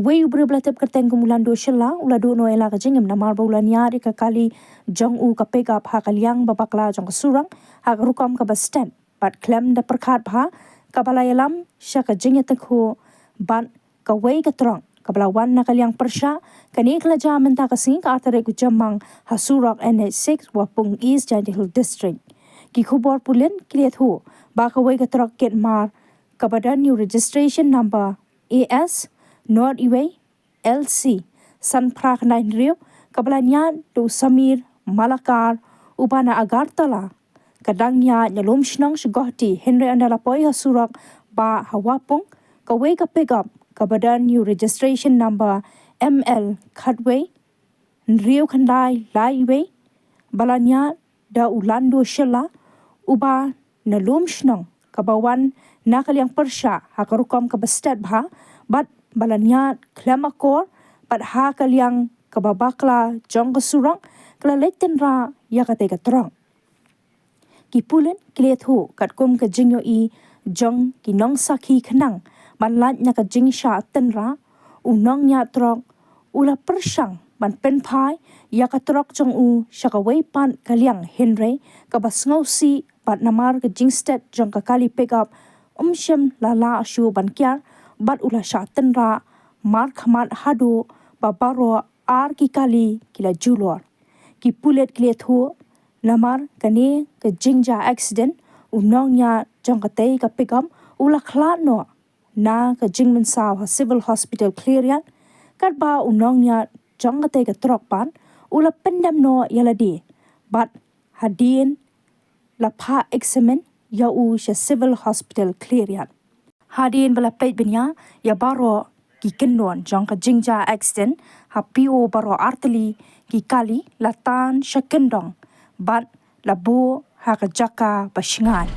Wei berbelata perteng kemulan do shela ula do noela ka jingem namar baulania di kali jong u ka pick up ha kaliang babakla jong surang ha rukam ka stand pat klem da perkhat bha ka balayalam sha ka jingiatyngkhuh ban ka wei ka trong ka balawan na kaliang persha kani kla jaman ta ka sing ka atare ku jamang ha surok NH-6 Wapung East Jingiatyngkhuh district ki khubor pulen Khliehriat ba ka wei ka trok ket mar ka badan new registration number AS Not Iway LC San Prak 9 Rio Kabalanya do Samir Malakar Ubana Agartala Kadangnya Nyalom Shnang Shgohti Henry Andala Poi Surok Ba Hawapung Kaway ka pick up Kabadan new registration number ML Khadway Rio Khandai Laiway Balanya da Ulando Shela Uba Nalom Shnang Kabawan Nakaliang Persha Hakarukam Kabastad Bha But balanya klamakor pat ha kaliang kababakla jong kesurang klaleten ra yakate katrong kipulen Khliehriat kat kum ka jingyo I jong kinong sakhi khnang banlat nya ka jingsha tenra Nongñiah trok ula persang ban pen phai yakatrok jong u shakawei pan kaliang henry kabasngausi pat namar ka jingstet jong ka kali pick up shem lala ashu ban kyar bat ula syatan ra mar khamat hado babaro ar ki kali kila julor ki pulet Khliehriat lamar kane ke jingja accident Nongñiah jong ka tei ka pickup ula Khlad no na ka jingmen saw civil hospital Khliehriat kat ba Nongñiah jong ka tei ka trok pan ula pendam no yaladi bat hadien la pha examen ya u civil hospital Khliehriat hadien bala peit benya ya baro ki kendon jong ka jingja accident ha PO baro arteli ki kali latan shakendong bat labo ha ka jaka bashingan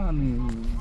Ani